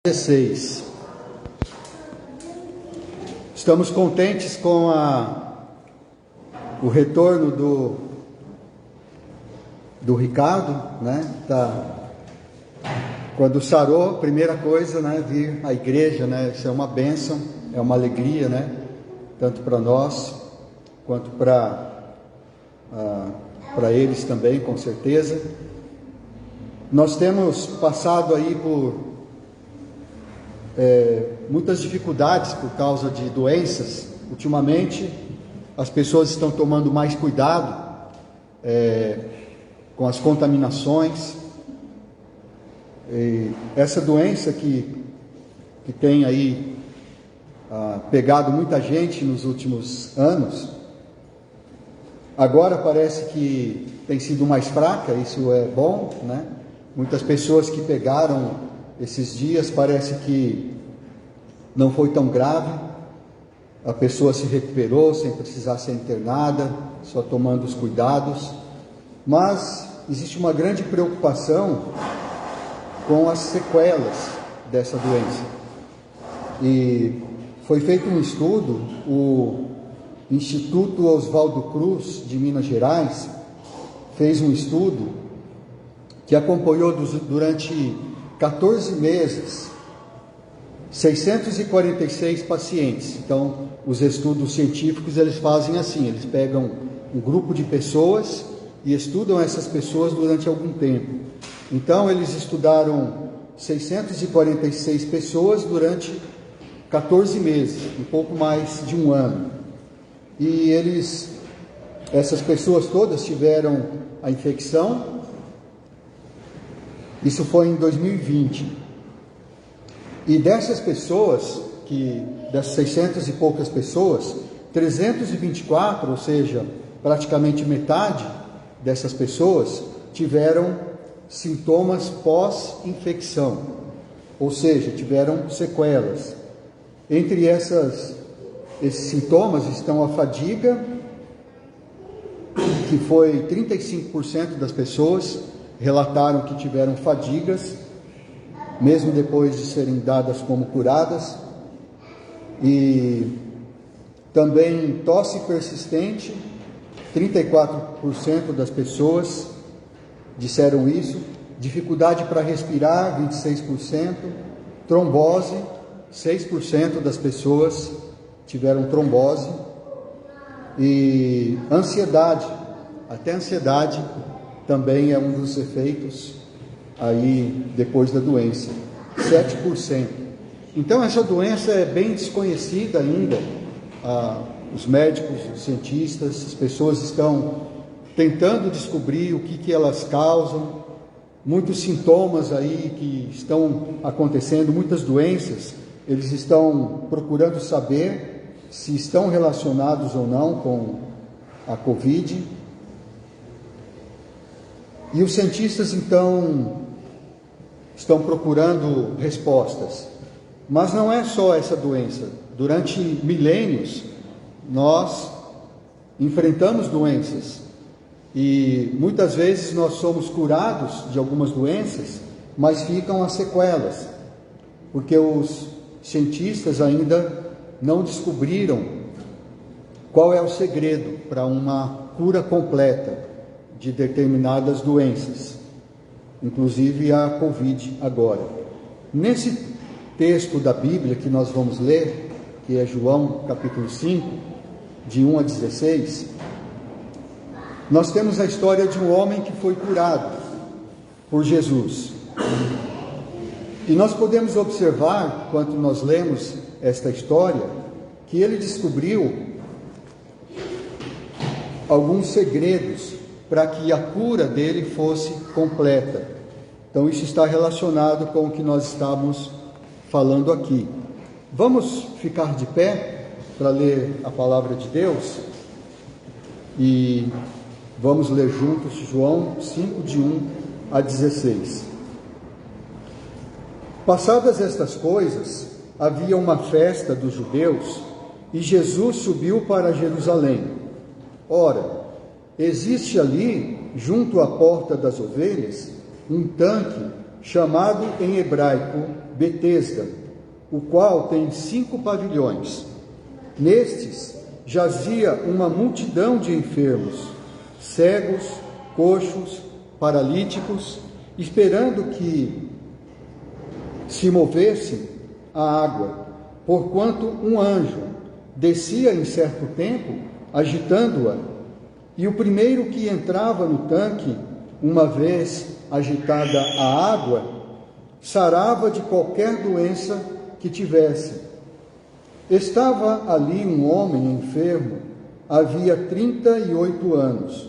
16. Estamos contentes com o retorno do Ricardo, né? Quando sarou, a primeira coisa, né, vir à igreja, né? Isso é uma bênção, é uma alegria, né? Tanto para nós quanto para eles também, com certeza. Nós temos passado aí por muitas dificuldades por causa de doenças. Ultimamente, as pessoas estão tomando mais cuidado com as contaminações. E essa doença que tem aí pegado muita gente nos últimos anos, agora parece que tem sido mais fraca. Isso é bom, né? Muitas pessoas que pegaram esses dias, parece que não foi tão grave, a pessoa se recuperou sem precisar ser internada, só tomando os cuidados. Mas existe uma grande preocupação com as sequelas dessa doença. E foi feito um estudo, o Instituto Oswaldo Cruz de Minas Gerais fez um estudo que acompanhou durante 14 meses 646 pacientes. Então, os estudos científicos, eles fazem assim, eles pegam um grupo de pessoas e estudam essas pessoas durante algum tempo. Então, eles estudaram 646 pessoas durante 14 meses, um pouco mais de um ano. E essas pessoas todas tiveram a infecção. Isso foi em 2020. E dessas pessoas, das 600 e poucas pessoas, 324, ou seja, praticamente metade dessas pessoas, tiveram sintomas pós-infecção, ou seja, tiveram sequelas. Entre esses sintomas estão a fadiga, que foi 35% das pessoas relataram que tiveram fadigas, mesmo depois de serem dadas como curadas, e também tosse persistente, 34% das pessoas disseram isso, dificuldade para respirar, 26%, trombose, 6% das pessoas tiveram trombose, e ansiedade, até ansiedade também é um dos efeitos aí depois da doença, 7%. Então essa doença é bem desconhecida ainda. Os médicos, os cientistas, as pessoas estão tentando descobrir o que elas causam. Muitos sintomas aí que estão acontecendo, muitas doenças, eles estão procurando saber se estão relacionados ou não com a Covid. E os cientistas, então, estão procurando respostas. Mas não é só essa doença. Durante milênios, nós enfrentamos doenças. E muitas vezes nós somos curados de algumas doenças, mas ficam as sequelas. Porque os cientistas ainda não descobriram qual é o segredo para uma cura completa de determinadas doenças, inclusive a Covid agora. Nesse texto da Bíblia que nós vamos ler, que é João capítulo 5, de 1 a 16, nós temos a história de um homem que foi curado por Jesus. E nós podemos observar, enquanto nós lemos esta história, que ele descobriu alguns segredos para que a cura dele fosse completa. Então isso está relacionado com o que nós estamos falando aqui. Vamos ficar de pé para ler a palavra de Deus e vamos ler juntos João 5, de 1 a 16. Passadas estas coisas, havia uma festa dos judeus e Jesus subiu para Jerusalém. Ora, existe ali, junto à porta das ovelhas, um tanque chamado em hebraico Betesda, o qual tem 5 pavilhões. Nestes jazia uma multidão de enfermos, cegos, coxos, paralíticos, esperando que se movesse a água, porquanto um anjo descia em certo tempo, agitando-a, e o primeiro que entrava no tanque, uma vez agitada a água, sarava de qualquer doença que tivesse. Estava ali um homem enfermo, havia 38 anos.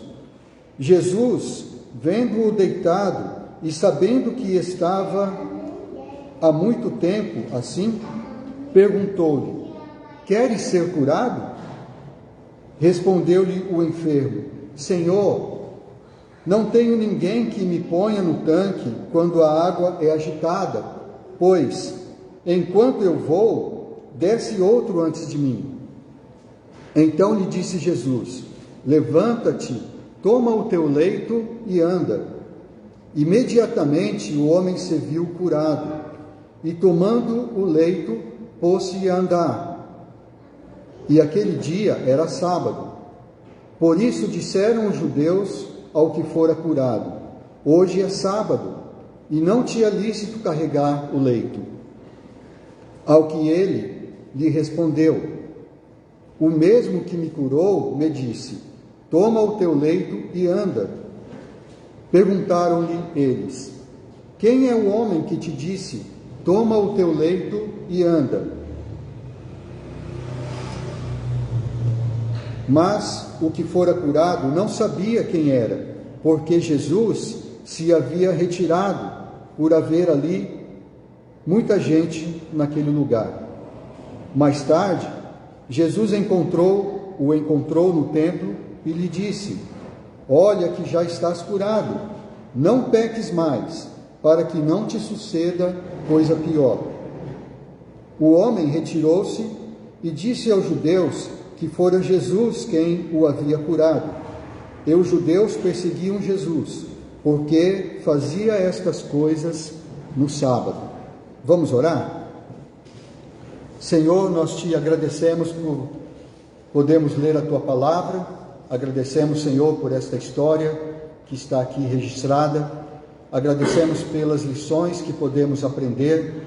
Jesus, vendo-o deitado e sabendo que estava há muito tempo assim, perguntou-lhe: queres ser curado? Respondeu-lhe o enfermo: Senhor, não tenho ninguém que me ponha no tanque quando a água é agitada, pois, enquanto eu vou, desce outro antes de mim. Então lhe disse Jesus: levanta-te, toma o teu leito e anda. Imediatamente o homem se viu curado, e tomando o leito, pôs-se a andar. E aquele dia era sábado. Por isso disseram os judeus ao que fora curado: hoje é sábado, e não te é lícito carregar o leito. Ao que ele lhe respondeu: o mesmo que me curou me disse: toma o teu leito e anda. Perguntaram-lhe eles: quem é o homem que te disse: toma o teu leito e anda? Mas o que fora curado não sabia quem era, porque Jesus se havia retirado, por haver ali muita gente naquele lugar. Mais tarde, Jesus o encontrou no templo e lhe disse: olha que já estás curado, não peques mais, para que não te suceda coisa pior. O homem retirou-se e disse aos judeus que fora Jesus quem o havia curado. E os judeus perseguiam Jesus, porque fazia estas coisas no sábado. Vamos orar? Senhor, nós te agradecemos por podermos ler a tua palavra, agradecemos, Senhor, por esta história que está aqui registrada, agradecemos pelas lições que podemos aprender,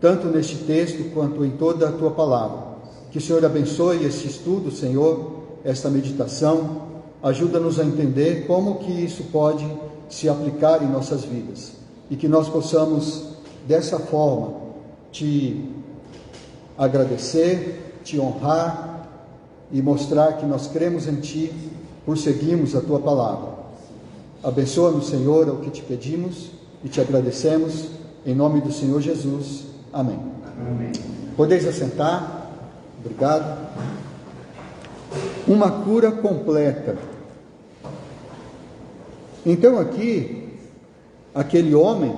tanto neste texto quanto em toda a tua palavra. Que o Senhor abençoe esse estudo, Senhor, esta meditação, ajuda-nos a entender como que isso pode se aplicar em nossas vidas, e que nós possamos, dessa forma, te agradecer, te honrar e mostrar que nós cremos em Ti por seguirmos a Tua palavra. Abençoa-nos, Senhor, é o que te pedimos e te agradecemos, em nome do Senhor Jesus. Amém. Amém. Podeis assentar. Obrigado. Uma cura completa. Então aqui, aquele homem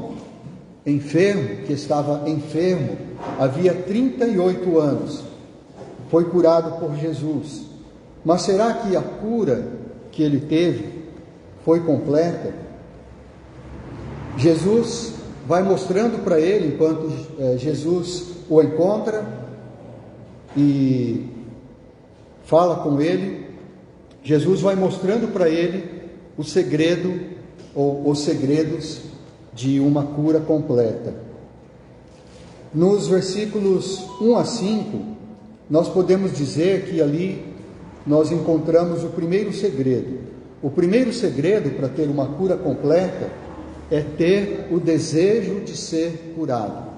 enfermo, que estava enfermo, havia 38 anos, foi curado por Jesus. Mas será que a cura que ele teve foi completa? Jesus vai mostrando para ele, enquanto Jesus o encontra e fala com ele, Jesus vai mostrando para ele o segredo ou os segredos de uma cura completa. Nos versículos 1 a 5, nós podemos dizer que ali nós encontramos o primeiro segredo. O primeiro segredo para ter uma cura completa é ter o desejo de ser curado.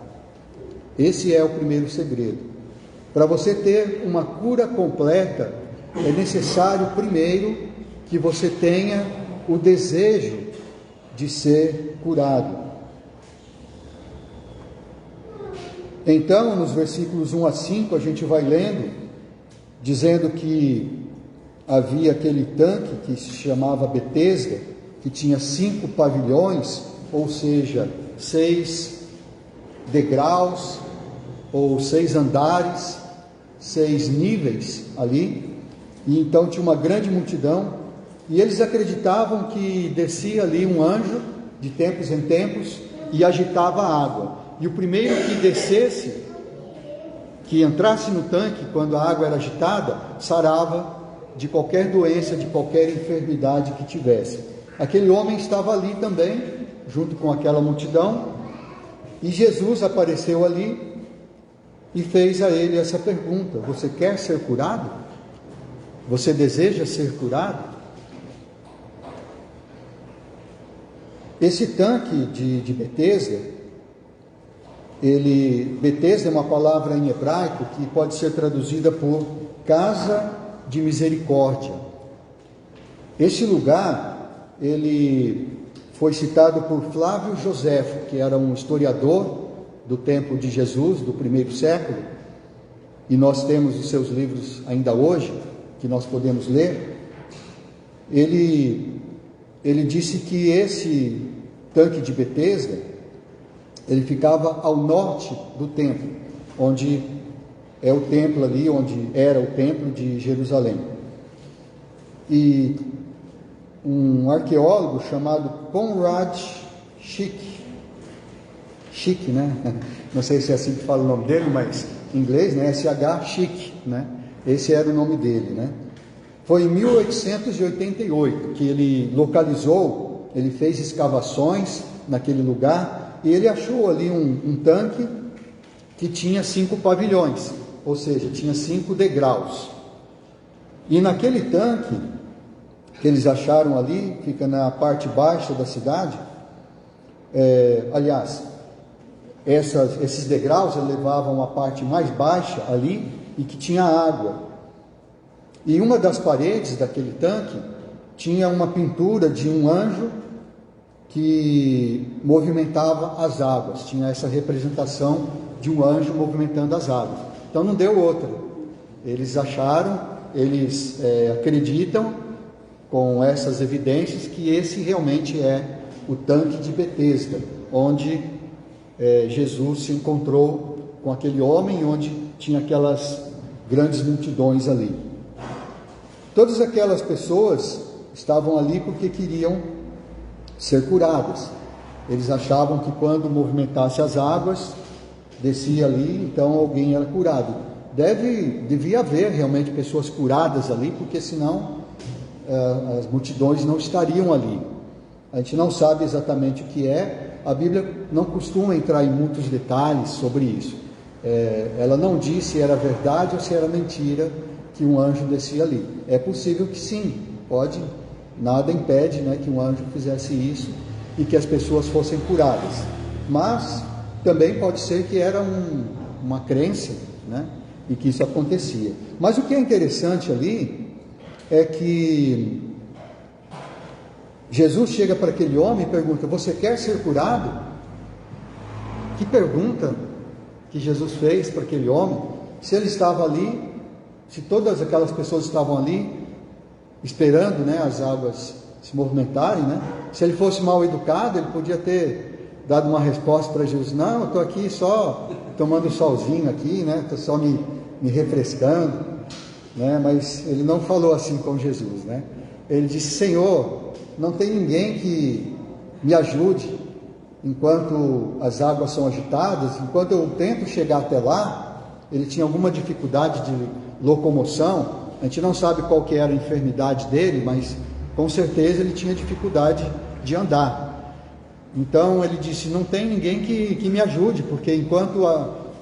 Esse é o primeiro segredo. Para você ter uma cura completa, é necessário primeiro que você tenha o desejo de ser curado. Então, nos versículos 1 a 5, a gente vai lendo, dizendo que havia aquele tanque que se chamava Betesda, que tinha 5 pavilhões, ou seja, 6 degraus, ou 6 andares, 6 níveis ali, e então tinha uma grande multidão, e eles acreditavam que descia ali um anjo, de tempos em tempos, e agitava a água. e o primeiro que descesse, que entrasse no tanque quando a água era agitada, sarava de qualquer doença, de qualquer enfermidade que tivesse. Aquele homem estava ali também, junto com aquela multidão, e Jesus apareceu ali e fez a ele essa pergunta: você quer ser curado? Você deseja ser curado? Esse tanque de Betesda, Betesda é uma palavra em hebraico que pode ser traduzida por casa de misericórdia. Esse lugar, ele foi citado por Flávio Joséfo, que era um historiador do tempo de Jesus, do primeiro século, e nós temos os seus livros ainda hoje, que nós podemos ler. Ele disse que esse tanque de Betesda, ele ficava ao norte do templo, onde é o templo ali, onde era o templo de Jerusalém. E um arqueólogo chamado Conrad Schick, né? Não sei se é assim que fala o nome dele, mas em inglês, né? S.H. Schick, né? Esse era o nome dele, né? Foi em 1888 que ele localizou, ele fez escavações naquele lugar, e ele achou ali um tanque que tinha 5 pavilhões, ou seja, tinha 5 degraus. E naquele tanque que eles acharam ali, fica na parte baixa da cidade, esses degraus levavam a parte mais baixa ali, e que tinha água. E uma das paredes daquele tanque tinha uma pintura de um anjo que movimentava as águas, tinha essa representação de um anjo movimentando as águas. Então não deu outra. Eles acharam, eles acreditam com essas evidências que esse realmente é o tanque de Betesda, onde Jesus se encontrou com aquele homem, onde tinha aquelas grandes multidões ali. Todas aquelas pessoas estavam ali porque queriam ser curadas. Eles achavam que quando movimentasse as águas, descia ali, então alguém era curado. Devia haver realmente pessoas curadas ali, porque senão as multidões não estariam ali. A gente não sabe exatamente o que é, a Bíblia não costuma entrar em muitos detalhes sobre isso. Ela não diz se era verdade ou se era mentira que um anjo descia ali. É possível que sim, pode. Nada impede, né, que um anjo fizesse isso e que as pessoas fossem curadas. Mas também pode ser que era uma crença, né, e que isso acontecia. Mas o que é interessante ali é que Jesus chega para aquele homem e pergunta: você quer ser curado? Que pergunta que Jesus fez para aquele homem? Se ele estava ali, se todas aquelas pessoas estavam ali esperando, né, as águas se movimentarem, né? Se ele fosse mal educado, ele podia ter dado uma resposta para Jesus: não, eu estou aqui só tomando solzinho aqui, né? Estou só me refrescando, né? Mas ele não falou assim com Jesus, né? Ele disse: Senhor, não tem ninguém que me ajude enquanto as águas são agitadas, enquanto eu tento chegar até lá. Ele tinha alguma dificuldade de locomoção. A gente não sabe qual que era a enfermidade dele, mas com certeza ele tinha dificuldade de andar. Então ele disse: não tem ninguém que me ajude, porque enquanto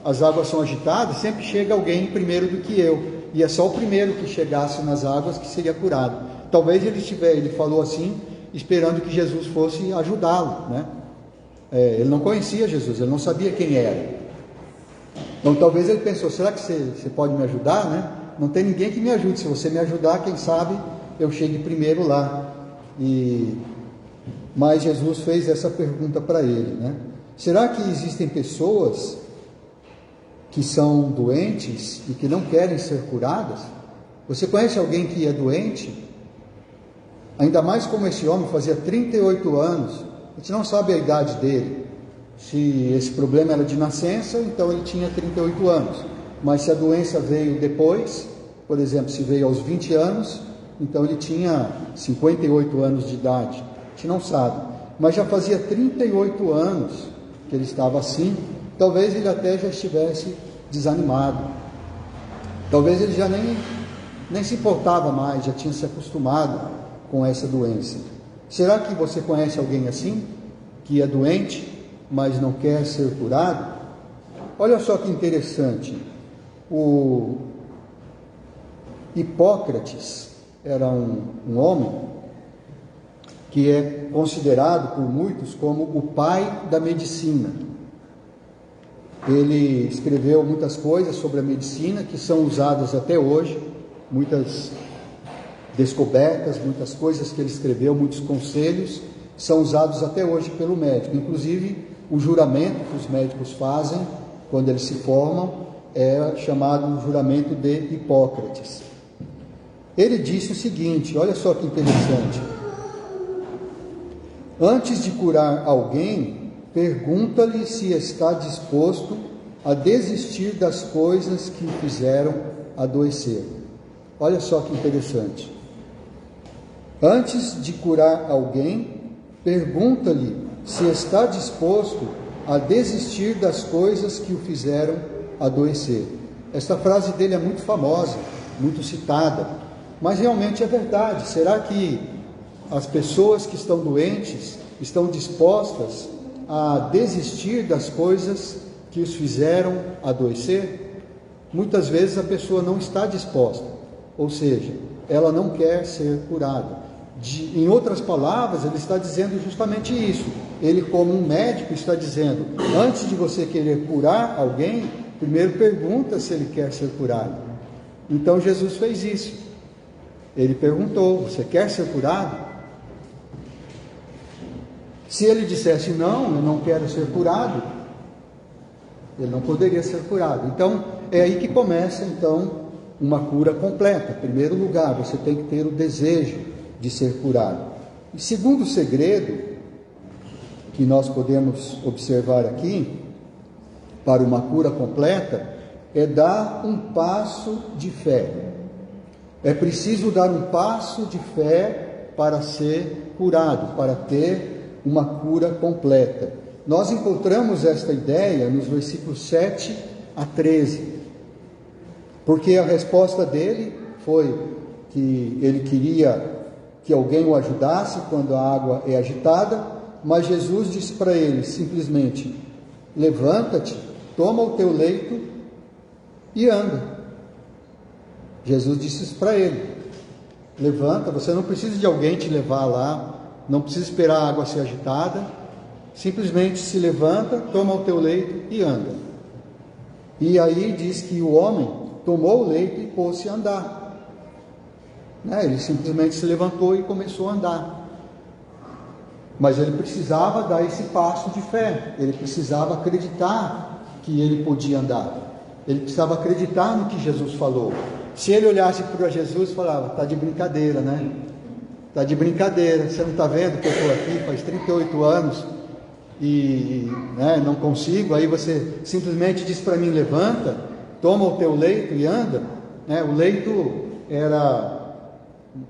as águas são agitadas, sempre chega alguém primeiro do que eu, e é só o primeiro que chegasse nas águas que seria curado. Talvez ele falou assim, esperando que Jesus fosse ajudá-lo, né? Ele não conhecia Jesus, ele não sabia quem era. Então talvez ele pensou: será que você pode me ajudar, né? Não tem ninguém que me ajude. Se você me ajudar, quem sabe eu chegue primeiro lá. Mas Jesus fez essa pergunta para ele, né? Será que existem pessoas que são doentes e que não querem ser curadas? Você conhece alguém que é doente? Ainda mais como esse homem fazia 38 anos. A gente não sabe a idade dele. Se esse problema era de nascença, então ele tinha 38 anos. Mas se a doença veio depois, por exemplo, se veio aos 20 anos, então ele tinha 58 anos de idade. A gente não sabe. Mas já fazia 38 anos que ele estava assim, talvez ele até já estivesse desanimado, talvez ele já nem se importava mais, já tinha se acostumado com essa doença. Será que você conhece alguém assim, que é doente, mas não quer ser curado? Olha só que interessante, o Hipócrates era um homem que é considerado por muitos como o pai da medicina. Ele escreveu muitas coisas sobre a medicina que são usadas até hoje, muitas descobertas, muitas coisas que ele escreveu, muitos conselhos, são usados até hoje pelo médico. Inclusive, o juramento que os médicos fazem quando eles se formam é chamado juramento de Hipócrates. Ele disse o seguinte, olha só que interessante: antes de curar alguém, pergunta-lhe se está disposto a desistir das coisas que o fizeram adoecer. Olha só que interessante. Antes de curar alguém, pergunta-lhe se está disposto a desistir das coisas que o fizeram adoecer. Esta frase dele é muito famosa, muito citada, mas realmente é verdade. Será que as pessoas que estão doentes estão dispostas a desistir das coisas que os fizeram adoecer? Muitas vezes a pessoa não está disposta, ou seja, ela não quer ser curada. Em outras palavras, ele está dizendo justamente isso. Ele, como um médico, está dizendo: antes de você querer curar alguém, primeiro pergunta se ele quer ser curado. Então Jesus fez isso. Ele perguntou: você quer ser curado? Se ele dissesse não, eu não quero ser curado, ele não poderia ser curado. Então é aí que começa então uma cura completa. Em primeiro lugar, você tem que ter o desejo de ser curado. E segundo segredo que nós podemos observar aqui para uma cura completa é dar um passo de fé. É preciso dar um passo de fé para ser curado, para ter uma cura completa. Nós encontramos esta ideia nos versículos 7 a 13, porque a resposta dele foi que ele queria que alguém o ajudasse quando a água é agitada, mas Jesus disse para ele simplesmente: levanta-te, toma o teu leito e anda. Jesus disse isso para ele: levanta, você não precisa de alguém te levar lá, não precisa esperar a água ser agitada, simplesmente se levanta, toma o teu leito e anda. E aí diz que o homem tomou o leito e pôs-se a andar. Ele simplesmente se levantou e começou a andar. Mas ele precisava dar esse passo de fé, ele precisava acreditar que ele podia andar, ele precisava acreditar no que Jesus falou. Se ele olhasse para Jesus e falava: está de brincadeira, né? Está de brincadeira, você não está vendo que eu estou aqui faz 38 anos e não consigo, aí você simplesmente diz para mim: levanta, toma o teu leito e anda. O leito era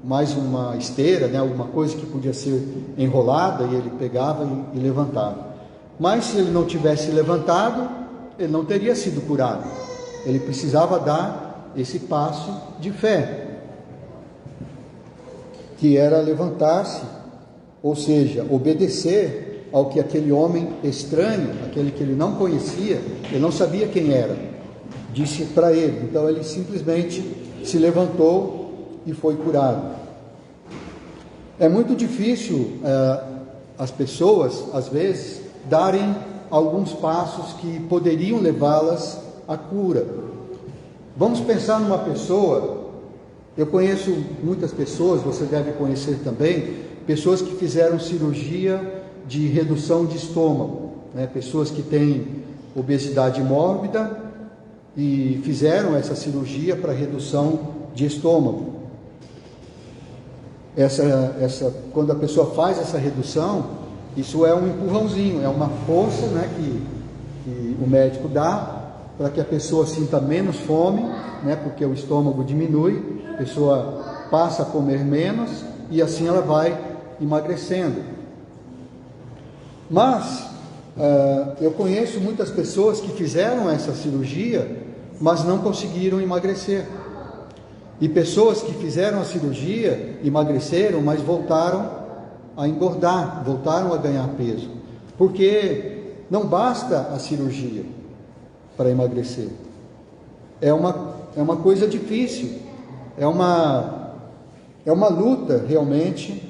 mais uma esteira, alguma coisa que podia ser enrolada, e ele pegava e levantava. Mas se ele não tivesse levantado, ele não teria sido curado. Ele precisava dar esse passo de fé, que era levantar-se, ou seja, obedecer ao que aquele homem estranho, aquele que ele não conhecia, ele não sabia quem era, disse para ele. Então ele simplesmente se levantou e foi curado. É muito difícil as pessoas, às vezes, darem alguns passos que poderiam levá-las à cura. Vamos pensar numa pessoa, eu conheço muitas pessoas, você deve conhecer também, pessoas que fizeram cirurgia de redução de estômago, pessoas que têm obesidade mórbida e fizeram essa cirurgia para redução de estômago. Quando a pessoa faz essa redução, isso é um empurrãozinho, é uma força que o médico dá para que a pessoa sinta menos fome, porque o estômago diminui, a pessoa passa a comer menos e assim ela vai emagrecendo. Mas Eu conheço muitas pessoas que fizeram essa cirurgia, mas não conseguiram emagrecer. E pessoas que fizeram a cirurgia, emagreceram, mas voltaram a engordar, voltaram a ganhar peso. Porque não basta a cirurgia para emagrecer. É uma coisa difícil, é uma luta realmente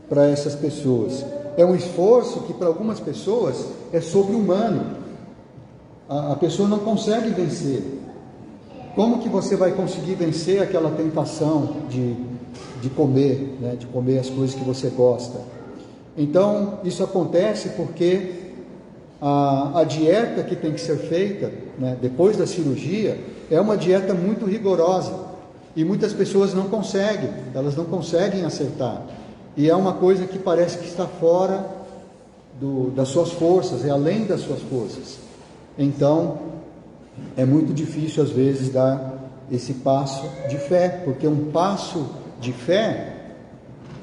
para essas pessoas. É um esforço que para algumas pessoas é sobre-humano. A pessoa não consegue vencer. Como que você vai conseguir vencer aquela tentação de comer, né? De comer as coisas que você gosta? Então, isso acontece porque a dieta que tem que ser feita, né, depois da cirurgia é uma dieta muito rigorosa e muitas pessoas não conseguem, elas não conseguem acertar. E é uma coisa que parece que está fora das suas forças, é além das suas forças. Então, é muito difícil às vezes dar esse passo de fé, porque um passo de fé,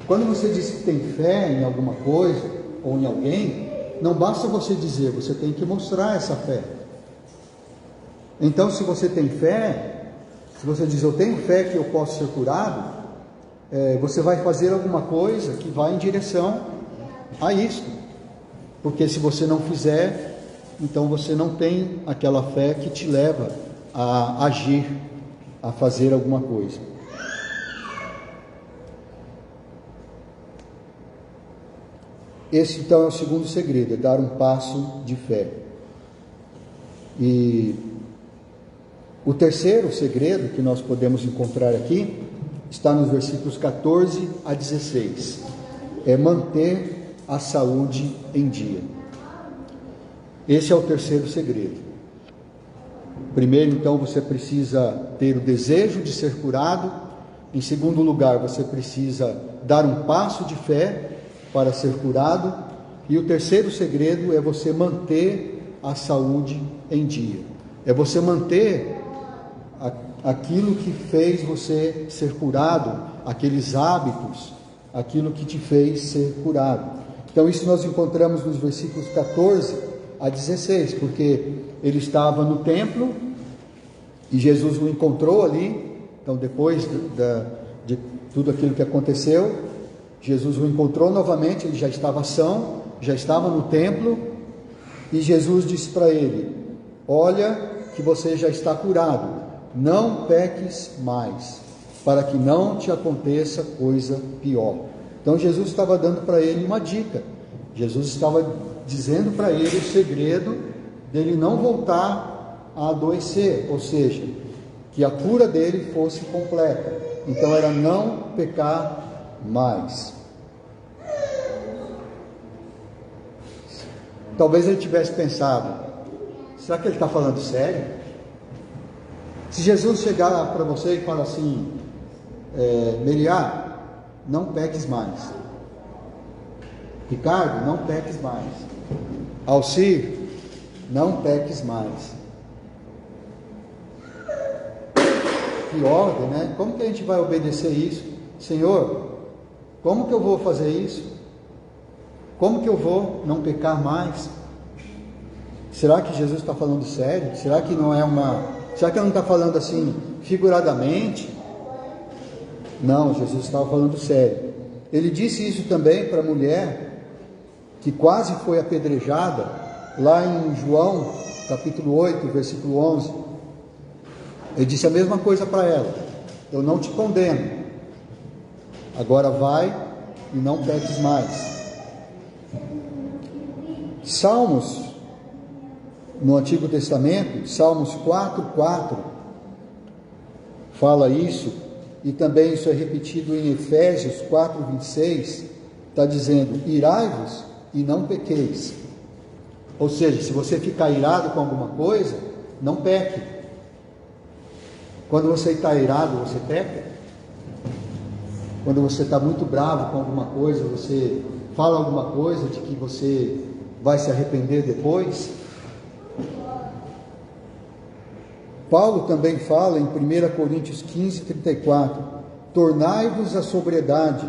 quando você diz que tem fé em alguma coisa ou em alguém, não basta você dizer, você tem que mostrar essa fé. Então, se você tem fé, se você diz, eu tenho fé que eu posso ser curado, você vai fazer alguma coisa que vai em direção a isso. Porque se você não fizer, então você não tem aquela fé que te leva a agir, a fazer alguma coisa. Esse então é o segundo segredo, é dar um passo de fé. E o terceiro segredo que nós podemos encontrar aqui está nos versículos 14 a 16. É manter a saúde em dia. Esse é o terceiro segredo. Primeiro, então, você precisa ter o desejo de ser curado. Em segundo lugar, você precisa dar um passo de fé para ser curado. E o terceiro segredo é você manter a saúde em dia. É você manter aquilo que fez você ser curado, aqueles hábitos, aquilo que te fez ser curado. Então isso nós encontramos nos versículos 14 a 16, porque ele estava no templo e Jesus o encontrou ali. Então depois de tudo aquilo que aconteceu, Jesus o encontrou novamente, ele já estava são, já estava no templo, e Jesus disse para ele: olha que você já está curado, não peques mais, para que não te aconteça coisa pior. Então Jesus estava dando para ele uma dica, Jesus estava dizendo para ele o segredo dele não voltar a adoecer, ou seja, que a cura dele fosse completa. Então era não pecar mais. Talvez ele tivesse pensado: será que ele está falando sério? Se Jesus chegar para você e falar assim: Meriá, não peques mais. Ricardo, não peques mais. Alcir, não peques mais. Que ordem, né? Como que a gente vai obedecer isso? Senhor, como que eu vou fazer isso? Como que eu vou não pecar mais? Será que Jesus está falando sério? Será que não é será que ele não está falando assim, figuradamente? Não, Jesus estava falando sério. Ele disse isso também para a mulher que quase foi apedrejada, lá em João, capítulo 8, versículo 11. Ele disse a mesma coisa para ela: eu não te condeno, agora vai e não peques mais. Salmos, no Antigo Testamento, Salmos 4:4, fala isso, e também isso é repetido em Efésios 4:26, está dizendo: irai-vos e não pequeis. Ou seja, se você ficar irado com alguma coisa, não peque. Quando você está irado, você peca? Quando você está muito bravo com alguma coisa, você fala alguma coisa de que você vai se arrepender depois? Paulo também fala em 1 Coríntios 15:34: tornai-vos a sobriedade,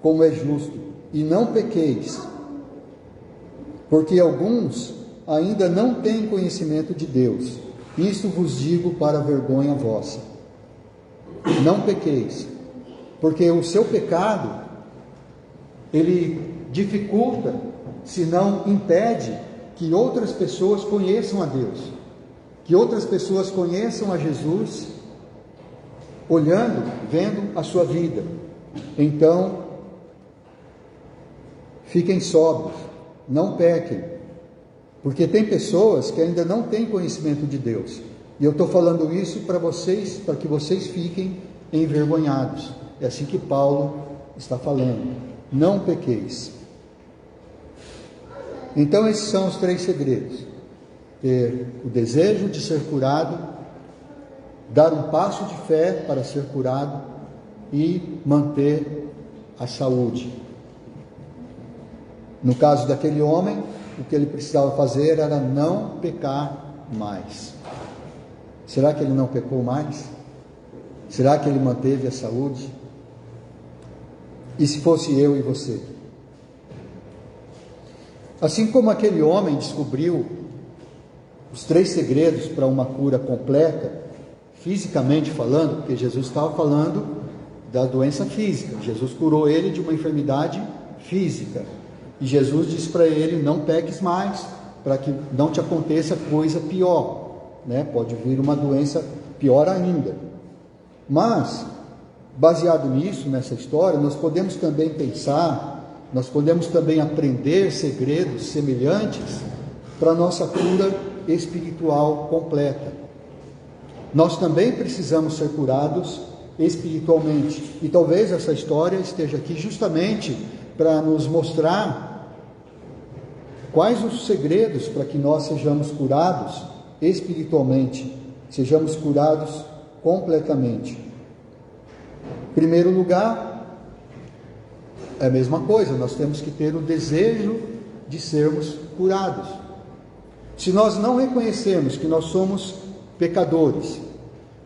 como é justo, e não pequeis. porque alguns ainda não têm conhecimento de Deus. Isto vos digo para vergonha vossa. Não pequeis, porque o seu pecado, ele dificulta, se não impede, que outras pessoas conheçam a Deus, que outras pessoas conheçam a Jesus, olhando, vendo a sua vida. Então, fiquem sóbrios, não pequem, porque tem pessoas que ainda não têm conhecimento de Deus, e eu estou falando isso para vocês, para que vocês fiquem envergonhados. É assim que Paulo está falando: não pequeis. Então esses são os 3 segredos: ter o desejo de ser curado, dar um passo de fé para ser curado e manter a saúde. No caso daquele homem, o que ele precisava fazer era não pecar mais. Será que ele não pecou mais? Será que ele manteve a saúde? E se fosse eu e você? Assim como aquele homem descobriu os 3 segredos para uma cura completa, fisicamente falando, porque Jesus estava falando da doença física. Jesus curou ele de uma enfermidade física. E Jesus disse para ele: não peques mais, para que não te aconteça coisa pior, né? Pode vir uma doença pior ainda. Mas, baseado nisso, nessa história, nós podemos também pensar, nós podemos também aprender segredos semelhantes para a nossa cura espiritual completa. Nós também precisamos ser curados espiritualmente, e talvez essa história esteja aqui justamente para nos mostrar quais os segredos para que nós sejamos curados espiritualmente, sejamos curados completamente. Em primeiro lugar, é a mesma coisa, nós temos que ter o desejo de sermos curados. Se nós não reconhecermos que nós somos pecadores,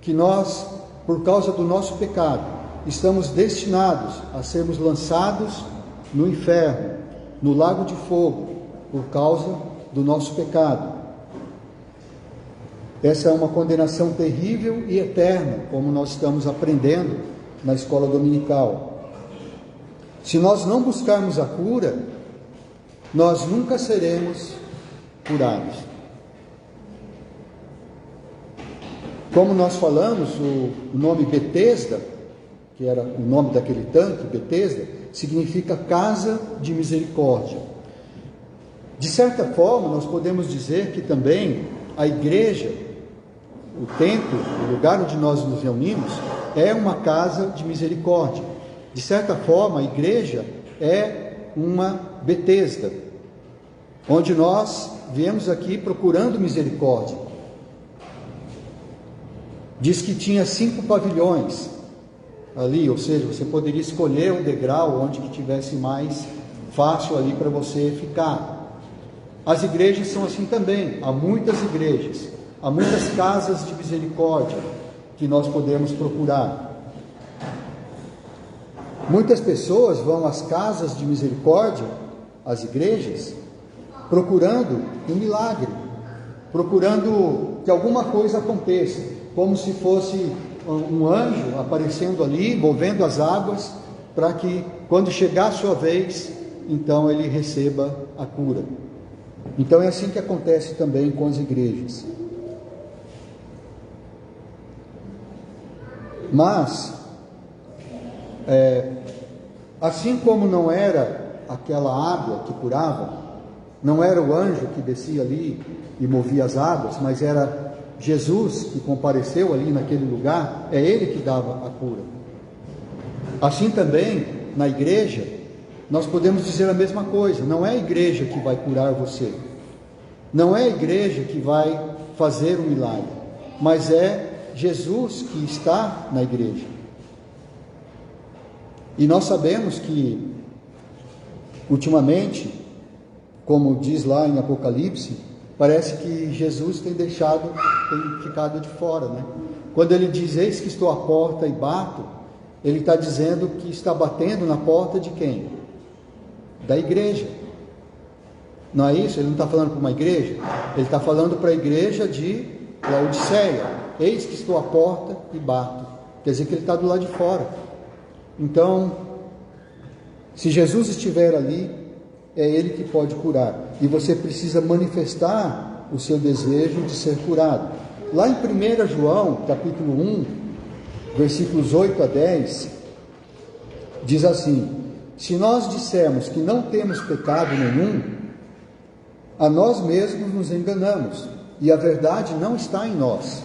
que nós, por causa do nosso pecado, estamos destinados a sermos lançados no inferno, no lago de fogo, por causa do nosso pecado. Essa é uma condenação terrível e eterna, como nós estamos aprendendo na escola dominical. Se nós não buscarmos a cura, nós nunca seremos curados. Como nós falamos, o nome Betesda, que era o nome daquele tanque, Betesda, significa casa de misericórdia. De certa forma, nós podemos dizer que também a igreja, o templo, o lugar onde nós nos reunimos, é uma casa de misericórdia. De certa forma, a igreja é uma Betesda, onde nós viemos aqui procurando misericórdia. Diz que tinha 5 pavilhões ali, ou seja, você poderia escolher um degrau onde que tivesse mais fácil ali para você ficar. As igrejas são assim também. Há muitas igrejas, há muitas casas de misericórdia que nós podemos procurar. Muitas pessoas vão às casas de misericórdia, às igrejas, procurando um milagre, procurando que alguma coisa aconteça, como se fosse um anjo aparecendo ali, movendo as águas, para que quando chegar a sua vez, então ele receba a cura. Então é assim que acontece também com as igrejas. Mas, assim como não era aquela água que curava, não era o anjo que descia ali e movia as águas, mas era Jesus que compareceu ali naquele lugar, é Ele que dava a cura. Assim também, na igreja, nós podemos dizer a mesma coisa. Não é a igreja que vai curar você, não é a igreja que vai fazer o milagre, mas é Jesus que está na igreja. E nós sabemos que, ultimamente, como diz lá em Apocalipse, parece que Jesus tem ficado de fora, né? Quando ele diz: eis que estou à porta e bato, ele está dizendo que está batendo na porta de quem? Da igreja. Não é isso? Ele não está falando para uma igreja, ele está falando para a igreja de Laodiceia. Eis que estou à porta e bato. Quer dizer que ele está do lado de fora. Então, se Jesus estiver ali, é Ele que pode curar. E você precisa manifestar o seu desejo de ser curado. Lá em 1 João, capítulo 1, versículos 8 a 10, diz assim: se nós dissermos que não temos pecado nenhum, a nós mesmos nos enganamos, e a verdade não está em nós.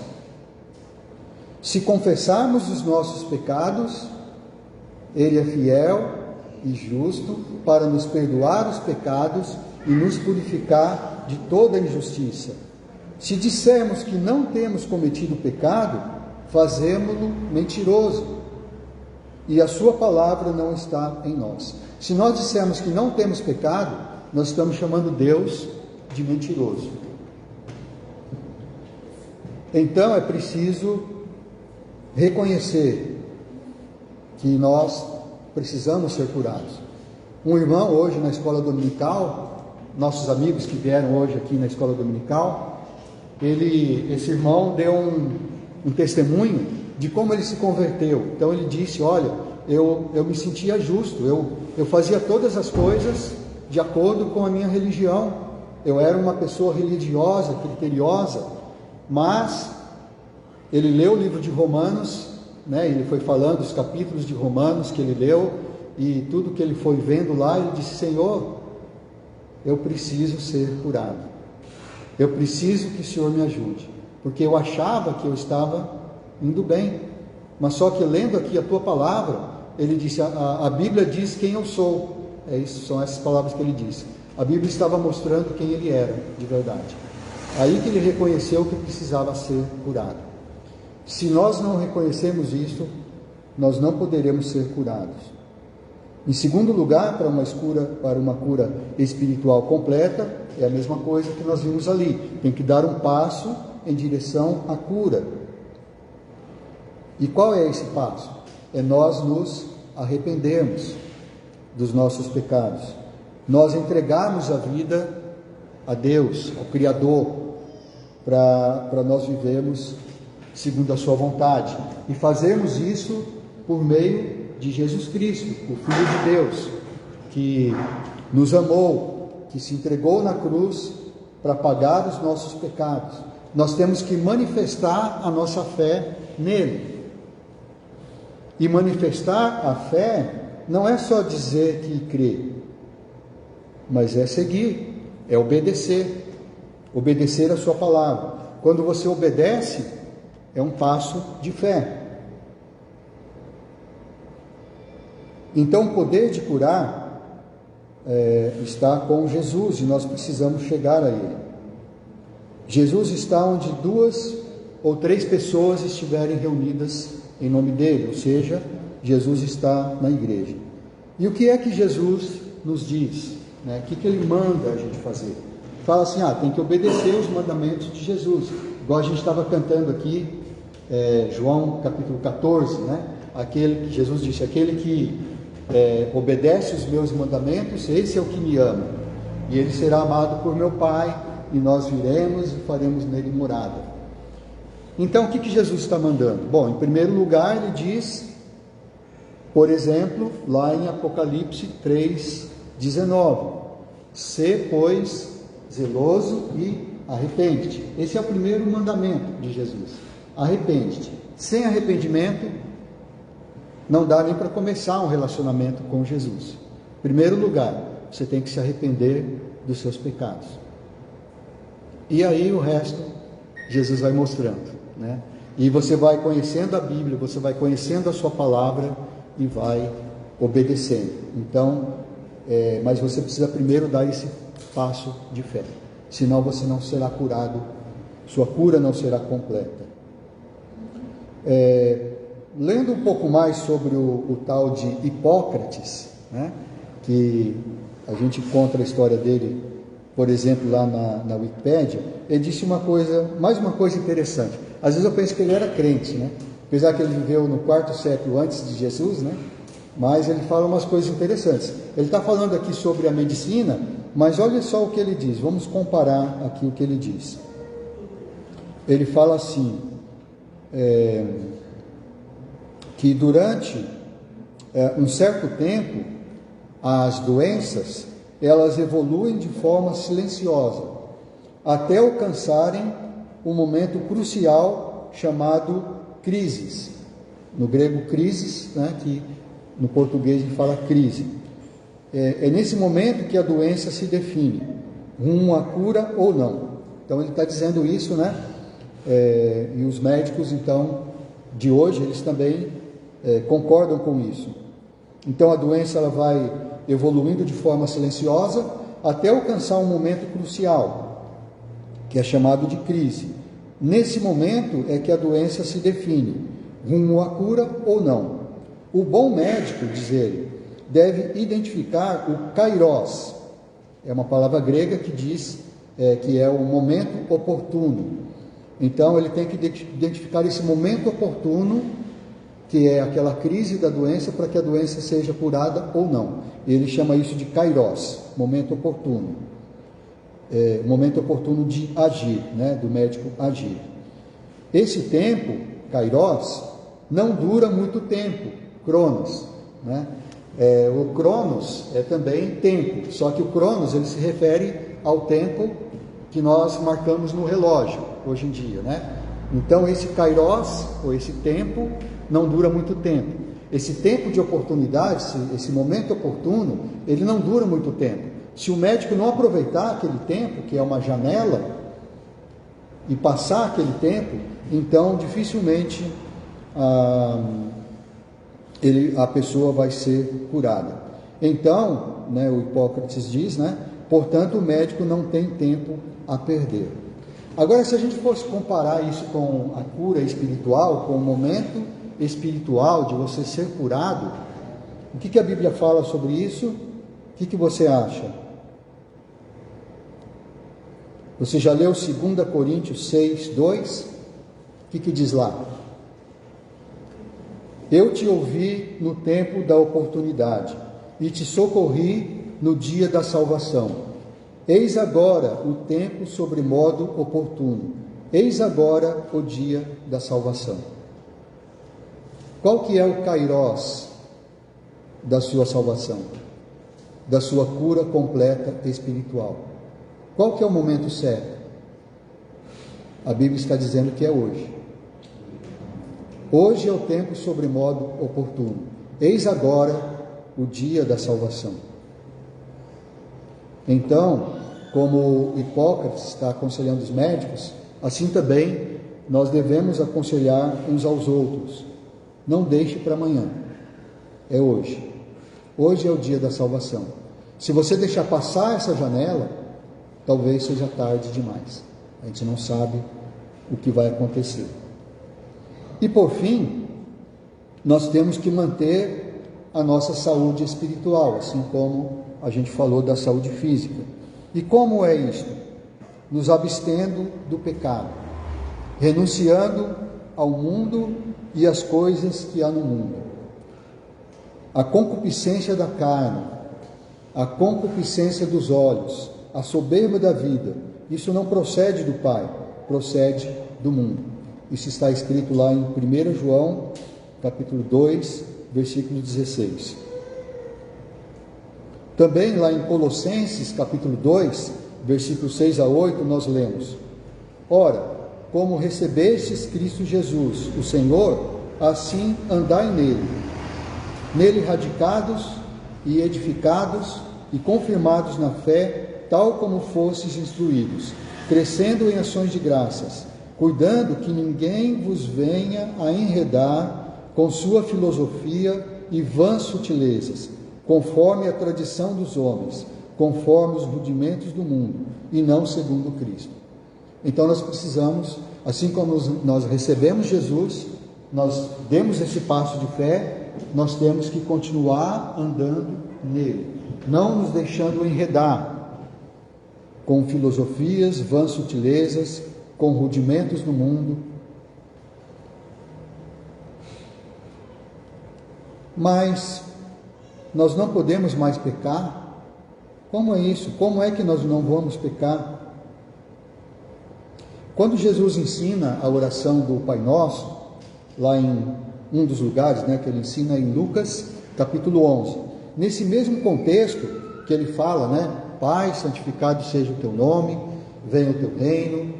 Se confessarmos os nossos pecados, Ele é fiel e justo para nos perdoar os pecados e nos purificar de toda injustiça. Se dissermos que não temos cometido pecado, fazemo-lo mentiroso, e a sua palavra não está em nós. Se nós dissermos que não temos pecado, nós estamos chamando Deus de mentiroso. Então é preciso reconhecer que nós precisamos ser curados. Um irmão hoje na escola dominical, nossos amigos que vieram hoje aqui na escola dominical, esse irmão deu um testemunho de como ele se converteu. Então ele disse: olha, eu me sentia justo, eu fazia todas as coisas de acordo com a minha religião, eu era uma pessoa religiosa, criteriosa, mas ele leu o livro de Romanos, né? Ele foi falando os capítulos de Romanos que ele leu, e tudo que ele foi vendo lá, ele disse: Senhor, eu preciso ser curado, eu preciso que o Senhor me ajude, porque eu achava que eu estava indo bem, mas só que lendo aqui a tua palavra, ele disse, a Bíblia diz quem eu sou. São essas palavras que ele disse. A Bíblia estava mostrando quem ele era de verdade. Aí que ele reconheceu que precisava ser curado. Se nós não reconhecermos isso, nós não poderemos ser curados. Em segundo lugar, para uma cura espiritual completa, é a mesma coisa que nós vimos ali. Tem que dar um passo em direção à cura. E qual é esse passo? É nós nos arrependermos dos nossos pecados, nós entregarmos a vida a Deus, ao Criador, para nós vivermos segundo a sua vontade, e fazermos isso por meio de Jesus Cristo, o Filho de Deus, que nos amou, que se entregou na cruz para pagar os nossos pecados. Nós temos que manifestar a nossa fé nele. E manifestar a fé não é só dizer que crê, mas é seguir, é obedecer a sua palavra. Quando você obedece, é um passo de fé. Então o poder de curar está com Jesus, e nós precisamos chegar a Ele. Jesus está onde 2 ou 3 pessoas estiverem reunidas em nome dele, ou seja, Jesus está na igreja. E o que é que Jesus nos diz? Né? O que ele manda a gente fazer? Fala assim, tem que obedecer os mandamentos de Jesus, igual a gente estava cantando aqui, João capítulo 14, né? Aquele que Jesus disse, aquele que obedece os meus mandamentos, esse é o que me ama, e ele será amado por meu Pai, e nós viremos e faremos nele morada. Então, o que Jesus está mandando? Bom, em primeiro lugar, ele diz, por exemplo, lá em Apocalipse 3:19, sê, pois, zeloso e arrepende-te. Esse é o primeiro mandamento de Jesus, arrepende-te. Sem arrependimento, não dá nem para começar um relacionamento com Jesus. Em primeiro lugar, você tem que se arrepender dos seus pecados. E aí o resto, Jesus vai mostrando, né? E você vai conhecendo a Bíblia, você vai conhecendo a sua palavra e vai obedecendo. Então, mas você precisa primeiro dar esse passo de fé, senão você não será curado, sua cura não será completa. Lendo um pouco mais sobre o tal de Hipócrates, né, que a gente encontra a história dele, por exemplo, lá na Wikipédia, ele disse mais uma coisa interessante. Às vezes eu penso que ele era crente, né? Apesar que ele viveu no 4º século antes de Jesus, né? Mas ele fala umas coisas interessantes. Ele está falando aqui sobre a medicina, Mas olha só o que ele diz, vamos comparar aqui o que ele diz. Ele fala assim, que durante um certo tempo, as doenças, elas evoluem de forma silenciosa, até alcançarem um momento crucial chamado crises. No grego, crises, né, que no português a gente fala crise. É nesse momento que a doença se define, rumo à cura ou não. Então ele está dizendo isso, né? E os médicos, então, de hoje, eles também concordam com isso. Então a doença ela vai evoluindo de forma silenciosa até alcançar um momento crucial, que é chamado de crise. Nesse momento é que a doença se define, rumo à cura ou não. O bom médico, diz ele, deve identificar o kairos, é uma palavra grega que diz que é o momento oportuno. Então ele tem que identificar esse momento oportuno, que é aquela crise da doença, para que a doença seja curada ou não. Ele chama isso de kairos, momento oportuno. Momento oportuno de agir, né, do médico agir. Esse tempo, kairos, não dura muito tempo, cronos, né? O cronos é também tempo, só que o cronos ele se refere ao tempo que nós marcamos no relógio hoje em dia, né? Então esse kairos, ou esse tempo, não dura muito tempo. Esse tempo de oportunidade, esse momento oportuno, ele não dura muito tempo. Se o médico não aproveitar aquele tempo, que é uma janela, e passar aquele tempo, então dificilmente a pessoa vai ser curada. Então, né, o Hipócrates diz, né, portanto o médico não tem tempo a perder. Agora, se a gente fosse comparar isso com a cura espiritual, com o momento espiritual de você ser curado, o que a Bíblia fala sobre isso? O que você acha? Você já leu 2 Coríntios 6, 2? O que diz lá? Eu te ouvi no tempo da oportunidade e te socorri no dia da salvação. Eis agora o tempo sobremodo oportuno. Eis agora o dia da salvação. Qual que é o kairos da sua salvação? Da sua cura completa espiritual? Qual que é o momento certo? A Bíblia está dizendo que é hoje. Hoje é o tempo sobremodo oportuno. Eis agora o dia da salvação. Então, como Hipócrates está aconselhando os médicos, assim também nós devemos aconselhar uns aos outros. Não deixe para amanhã. É hoje. Hoje é o dia da salvação. Se você deixar passar essa janela, talvez seja tarde demais. A gente não sabe o que vai acontecer. E por fim, nós temos que manter a nossa saúde espiritual, assim como a gente falou da saúde física. E como é isto? Nos abstendo do pecado, renunciando ao mundo e às coisas que há no mundo. A concupiscência da carne, a concupiscência dos olhos, a soberba da vida, isso não procede do Pai, procede do mundo. Isso está escrito lá em 1 João, capítulo 2, versículo 16. Também lá em Colossenses, capítulo 2, versículos 6 a 8, nós lemos: Ora, como recebestes Cristo Jesus, o Senhor, assim andai nele radicados e edificados e confirmados na fé, tal como fostes instruídos, crescendo em ações de graças, cuidando que ninguém vos venha a enredar com sua filosofia e vãs sutilezas, conforme a tradição dos homens, conforme os rudimentos do mundo, e não segundo Cristo. Então nós precisamos, assim como nós recebemos Jesus, nós demos esse passo de fé, nós temos que continuar andando nele, não nos deixando enredar com filosofias, vãs sutilezas, com rudimentos do mundo. Mas nós não podemos mais pecar? Como é isso? Como é que nós não vamos pecar? Quando Jesus ensina a oração do Pai Nosso, lá em um dos lugares, né, que ele ensina em Lucas, capítulo 11, nesse mesmo contexto que ele fala, né, Pai, santificado seja o teu nome, venha o teu reino,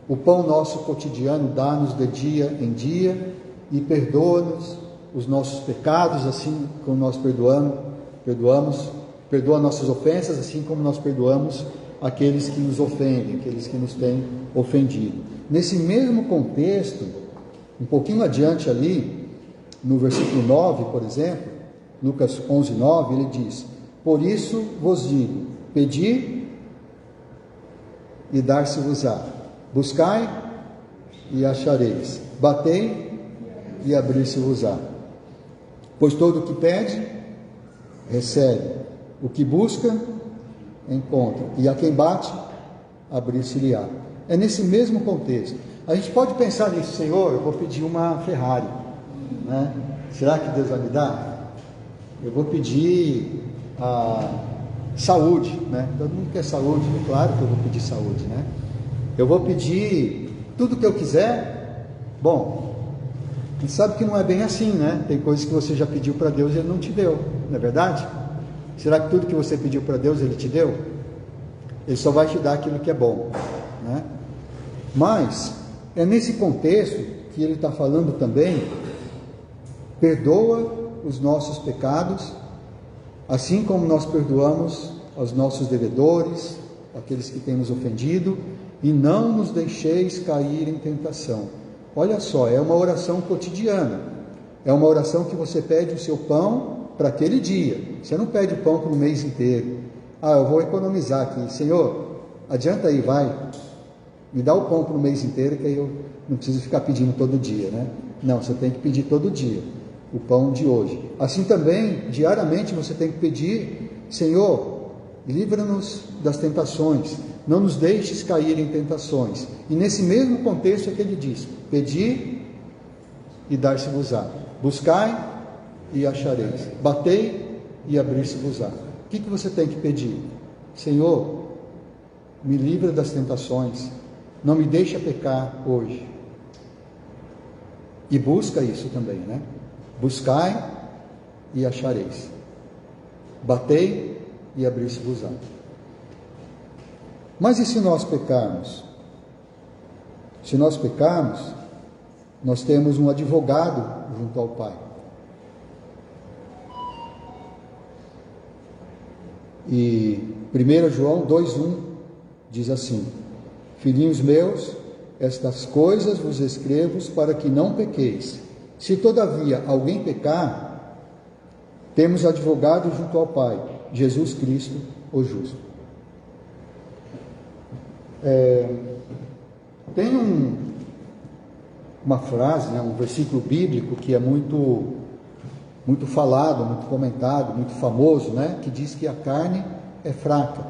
o pão nosso cotidiano dá-nos de dia em dia, e perdoa-nos os nossos pecados, assim como nós perdoamos, perdoa nossas ofensas, assim como nós perdoamos aqueles que nos ofendem, aqueles que nos têm ofendido. Nesse mesmo contexto, um pouquinho adiante ali, no versículo 9, por exemplo, Lucas 11, 9, ele diz: por isso vos digo, pedi e dar-se-vos-á, buscai e achareis, batei e abrir-se-vos-á. Pois todo o que pede, recebe, o que busca, encontra, e a quem bate, abrir-se-lhe-á. É nesse mesmo contexto. A gente pode pensar nisso: Senhor, eu vou pedir uma Ferrari, né? Será que Deus vai me dar? Eu vou pedir saúde, né? Todo mundo quer saúde, é claro que eu vou pedir saúde, né? Eu vou pedir tudo que eu quiser. Bom, a gente sabe que não é bem assim, né? Tem coisas que você já pediu para Deus e Ele não te deu, não é verdade? Será que tudo que você pediu para Deus Ele te deu? Ele só vai te dar aquilo que é bom, né? Mas é nesse contexto que ele está falando também: perdoa os nossos pecados, assim como nós perdoamos aos nossos devedores, aqueles que têm nos ofendido, e não nos deixeis cair em tentação. Olha só, é uma oração cotidiana, é uma oração que você pede o seu pão para aquele dia. Você não pede pão para o mês inteiro. Eu vou economizar aqui, Senhor, adianta aí, vai, me dá o pão para o mês inteiro, que aí eu não preciso ficar pedindo todo dia, né? Não, você tem que pedir todo dia o pão de hoje. Assim também, diariamente você tem que pedir: Senhor, livra-nos das tentações, não nos deixes cair em tentações. E nesse mesmo contexto é que ele diz: pedi e dar-se-vos-á, buscai e achareis, batei e abrir-se-vos-á. O que você tem que pedir? Senhor, me livra das tentações, não me deixa pecar hoje. E busca isso também, né? Buscai e achareis, batei e abrir-se-vos-á. Mas e se nós pecarmos? Se nós pecarmos, nós temos um advogado junto ao Pai. E 1 João 2,1 diz assim: filhinhos meus, estas coisas vos escrevo para que não pequeis. Se todavia alguém pecar, temos advogado junto ao Pai, Jesus Cristo, o justo. Tem uma frase, né, um versículo bíblico que é muito falado, muito comentado, muito famoso, né, que diz que a carne é fraca,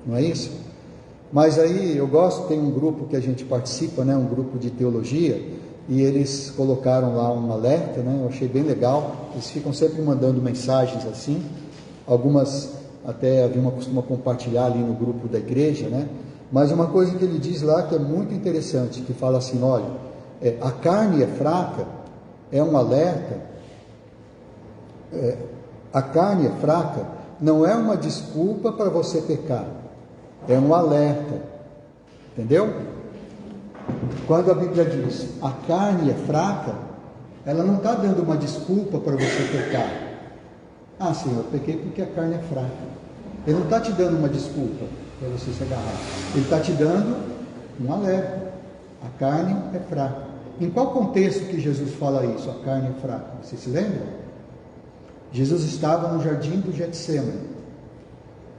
não é isso? Mas aí eu gosto, tem um grupo que a gente participa, né, um grupo de teologia, e eles colocaram lá um alerta, né, eu achei bem legal. Eles ficam sempre mandando mensagens assim, algumas até a Vilma costuma compartilhar ali no grupo da igreja, né? Mas uma coisa que ele diz lá que é muito interessante, que fala assim: olha, a carne é fraca, é um alerta. A carne é fraca não é uma desculpa para você pecar, é um alerta, entendeu? Quando a Bíblia diz a carne é fraca, ela não está dando uma desculpa para você pecar. Senhor, eu pequei porque a carne é fraca. Ele não está te dando uma desculpa para você se agarrar, ele está te dando um alerta: a carne é fraca. Em qual contexto que Jesus fala isso, a carne é fraca? Você se lembra? Jesus estava no jardim do Getsêmani.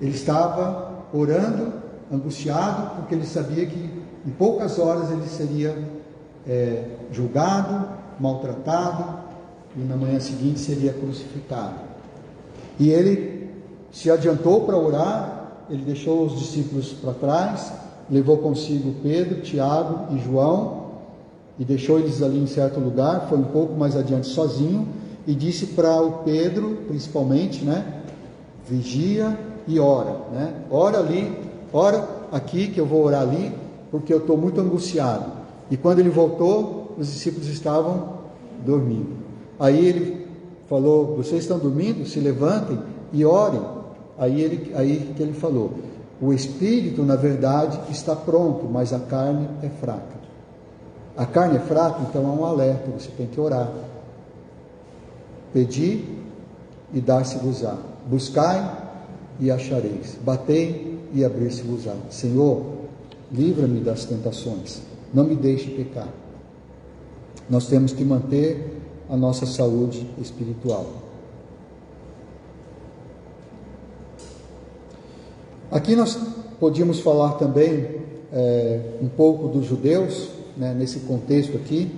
Ele estava orando, angustiado, porque ele sabia que em poucas horas ele seria julgado, maltratado, e na manhã seguinte seria crucificado. E ele se adiantou para orar. Ele deixou os discípulos para trás, levou consigo Pedro, Tiago e João, e deixou eles ali em certo lugar. Foi um pouco mais adiante sozinho, e disse para o Pedro, principalmente, né, vigia e ora, né? Ora ali, ora aqui, que eu vou orar ali, porque eu estou muito angustiado. E quando ele voltou, os discípulos estavam dormindo. Aí ele falou: vocês estão dormindo? Se levantem e orem. Aí que ele falou: o espírito, na verdade, está pronto, mas a carne é fraca. A carne é fraca, então é um alerta, você tem que orar. Pedi e dar-se-vos-á. Buscai e achareis. Batei e abrir-se-vos-á. Senhor, livra-me das tentações. Não me deixe pecar. Nós temos que manter a nossa saúde espiritual. Aqui nós podíamos falar também um pouco dos judeus, né, nesse contexto aqui,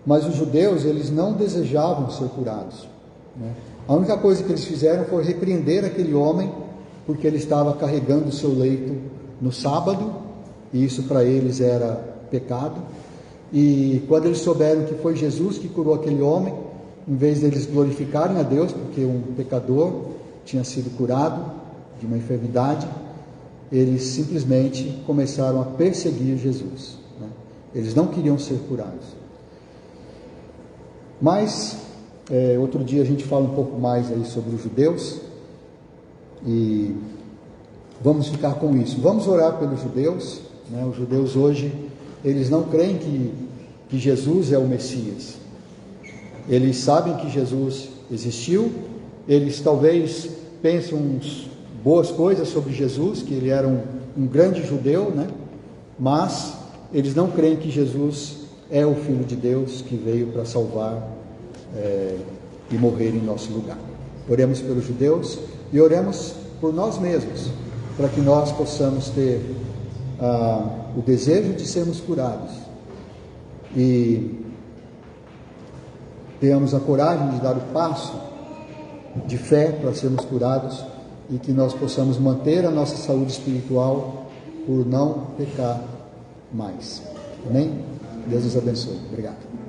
mas os judeus, eles não desejavam ser curados, né? A única coisa que eles fizeram foi repreender aquele homem, porque ele estava carregando o seu leito no sábado, e isso para eles era pecado. E quando eles souberam que foi Jesus que curou aquele homem, em vez deles glorificarem a Deus, porque um pecador tinha sido curado de uma enfermidade, eles simplesmente começaram a perseguir Jesus, né? Eles não queriam ser curados. Mas outro dia a gente fala um pouco mais aí sobre os judeus, e vamos ficar com isso. Vamos orar pelos judeus, né? Os judeus hoje, eles não creem que Jesus é o Messias. Eles sabem que Jesus existiu, eles talvez pensam boas coisas sobre Jesus, que ele era um grande judeu, né? Mas eles não creem que Jesus é o Filho de Deus que veio para salvar e morrer em nosso lugar. Oremos pelos judeus e oremos por nós mesmos, para que nós possamos ter o desejo de sermos curados e tenhamos a coragem de dar o passo de fé para sermos curados, e que nós possamos manter a nossa saúde espiritual por não pecar mais. Amém? Deus nos abençoe. Obrigado.